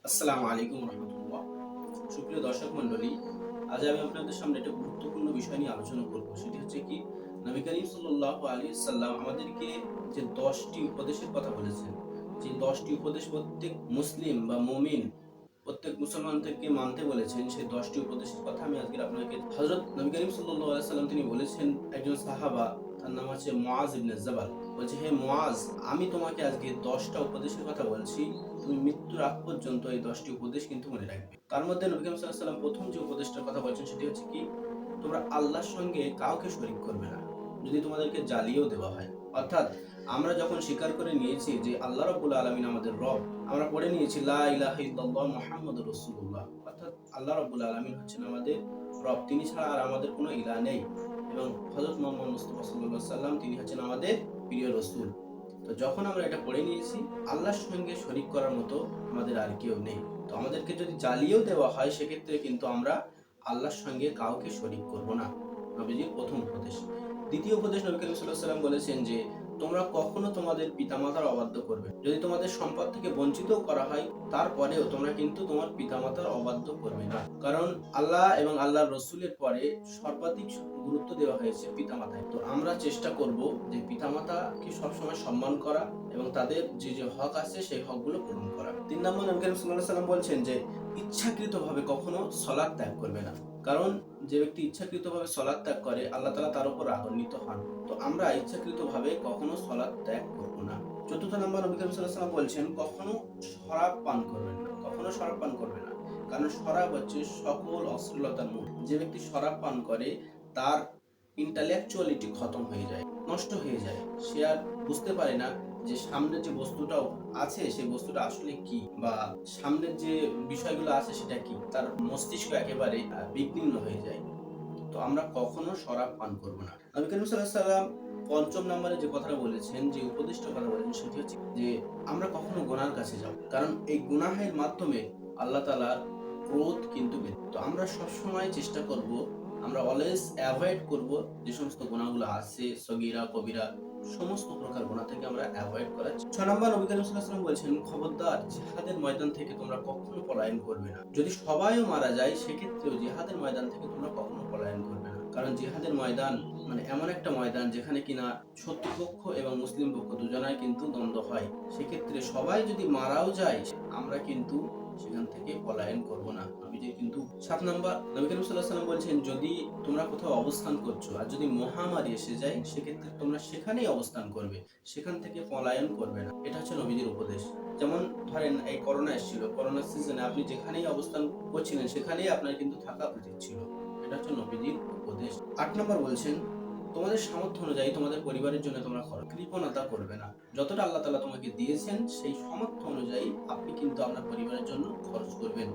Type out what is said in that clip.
আসসালামু আলাইকুম রহমতুল্লাহ। সুপ্রিয় দর্শক মণ্ডলী, আজ আমি আপনাদের সামনে একটা গুরুত্বপূর্ণ বিষয় নিয়ে আলোচনা করব। সেটি হচ্ছে কি, নবী করিম সাল্লাল্লাহু আলাইহি সাল্লাম আমাদেরকে যে 10টি উপদেশের কথা বলেছেন, যে 10টি উপদেশ প্রত্যেক মুসলিম বা মুমিন, প্রত্যেক মুসলমানদেরকে মানতে বলেছেন, সেই 10টি উপদেশের কথা আমি আজকে আপনাকে হযরত নবী করিম সাল্লাল্লাহু আলাইহি সাল্লাম তিনি বলেছেন, একজন সাহাবা, তার নাম হচ্ছে মুআজ ইবনে জাবাল, বলছে, হে মুআজ, আমি তোমাকে আজকে 10টা উপদেশের কথা বলছি, তুমি মৃত্যুর আগ পর্যন্ত এই 10টি উপদেশ কিন্তু মনে রাখবে। তার মধ্যে নবী করিম সাল্লাল্লাহু আলাইহি সাল্লাম প্রথম যে উপদেশটার কথা বলছেন সেটি হচ্ছে কি, তোমরা আল্লাহর সঙ্গে কাউকে শরীক করবে না, যদি তোমাদেরকে জ্বালিয়েও দেওয়া হয়। অর্থাৎ আমরা যখন স্বীকার করে নিয়েছি যে আল্লাহ রাব্বুল আলামিন আমাদের রব, আমরা পড়ে নিয়েছি লা ইলাহা ইল্লাল্লাহ মুহাম্মাদুর রাসূলুল্লাহ, অর্থাৎ আল্লাহ রাব্বুল আলামিন হচ্ছেন আমাদের রব, তিনি ছাড়া আর আমাদের কোনো ইলাহ নেই, এবং হযরত মুহাম্মদ মুস্তাফা সাল্লাল্লাহু আলাইহি সাল্লাম তিনি হচ্ছেন আমাদের প্রিয় রাসূল। তো যখন আমরা এটা পড়ে নিয়েছি, আল্লাহর সঙ্গে শরীক করার মতো আমাদের আর কেউ নেই। তো আমাদেরকে যদি জ্বালিয়েও দেওয়া হয়, সেক্ষেত্রে কিন্তু আমরা আল্লাহর সঙ্গে কাউকে শরীক করব না। নবীজির প্রথম উপদেশ। দ্বিতীয় উপদেশ, নবী করিম সাল্লাল্লাহু আলাইহি ওয়াসাল্লাম বলেছেন যে তোমরা কখনো তোমাদের পিতামাতার অবাধ্য করবে। যদি তোমাদের সম্পদ থেকে বঞ্চিতও করা হয়, তারপরেও তোমরা কিন্তু তোমার পিতামাতার অবাধ্য করবে না। কারণ আল্লাহ এবং আল্লাহর রাসূলের পরে সর্বাধিক গুরুত্ব দেওয়া হয়েছে পিতামাতায়। তো আমরা চেষ্টা করব যে পিতামাতাকে সবসময় সম্মান করা এবং তাদের যে যে হক আছে সেই হকগুলো পূরণ করা। ৩ নম্বর, নবী করিম সাল্লাল্লাহু আলাইহি ওয়াসাল্লাম বলছেন যে ইচ্ছাকৃতভাবে কখনো সালাত ত্যাগ করবে না। কারণ যে ব্যক্তি ইচ্ছাকৃতভাবে সালাত ত্যাগ করে, আল্লাহ তাআলা তার উপর রাগান্বিত হন। তো আমরা ইচ্ছাকৃতভাবে কখনো সালাত ত্যাগ করব না। ৪র্থ নম্বর, নবী করিম সাল্লাল্লাহু আলাইহি ওয়াসাল্লাম বলছেন কখনো শরাব পান করবেন না। কখনো শরাব পান করবে না। কারণ শরাব হচ্ছে সকল অশ্লীলতার মূল। যে ব্যক্তি শরাব পান করে, তার ইন্টেলেকচুয়ালিটি খতম হয়ে যায়, নষ্ট হয়ে যায়। সে আর বুঝতে পারে না যে সামনের যে বস্তুটা আছে সেই বস্তুটা আসলে কি, বা সামনের যে বিষয়গুলো আছে সেটা কি। তার মস্তিষ্ক একেবারে বিঘ্নিন্ন হয়ে যায়। তো আমরা কখনো শরাব পান করব না। নবী করিম সাল্লাল্লাহু আলাইহি সাল্লাম ৫ম নম্বরে যে কথাটা বলেছেন, যে উপদেশটার কথা বলেছেন, সেটি হচ্ছে যে আমরা কখনো গুনাহর কাছে যাব। কারণ এই গুনাহের মাধ্যমে আল্লাহ তাআলার ক্রোধ কিন্তু বেড়ে। তো আমরা সবসময় চেষ্টা করব, আমরা অলওয়েজ এভয়েড করব যে সমস্ত গুনাহগুলো আছে, সগীরা কবিরা সমস্ত প্রকার গুনাহ থেকে আমরা এভয়েড করার। ৬ নম্বর, নবী করিম সাল্লাল্লাহু আলাইহি ওয়াসাল্লাম বলেছেন, খবরদার জিহাদের ময়দান থেকে তোমরা কখনো পলায়ন করবে না। যদি সবাইও মারা যায়, সেক্ষেত্রেও জিহাদের ময়দান থেকে তোমরা কখনো পলায়ন করবে না। কারণ জিহাদের ময়দান মানে এমন একটা ময়দান যেখানে কিনা শত্রুপক্ষ এবং মুসলিম পক্ষ দুজনায় কিন্তু দ্বন্দ্ব হয়। সেক্ষেত্রে সবাই যদি মারাও যায়, আমরা কিন্তু সেখান থেকে পলায়ন করব না। নবীজি কিন্তু ৭ নাম্বার, নবী করিম সাল্লাল্লাহু আলাইহি ওয়াসাল্লাম বলছেন, যদি তোমরা কোথাও অবস্থান করছো আর যদি মহামারী এসে যায়, সেক্ষেত্রে তোমরা সেখানেই অবস্থান করবে, সেখান থেকে পলায়ন করবে না। এটা হচ্ছে নবীজির উপদেশ। যেমন ধরেন এই করোনা এসেছিল, করোনার সিজনে আপনি যেখানেই অবস্থান করছিলেন সেখানেই আপনার কিন্তু থাকা উচিত ছিল। এটা হচ্ছে নবীজির উপদেশ। ৮ নাম্বার বলছেন, তোমাদের সামর্থ্য অনুযায়ী তোমাদের পরিবারের জন্য তোমরা কৃপণতা করবে না। যতটা আল্লাহ তাআলা তোমাকে দিয়েছেন, সেই সামর্থ্য অনুযায়ী আপনি কিন্তু আপনার পরিবারের জন্য খরচ করবেন।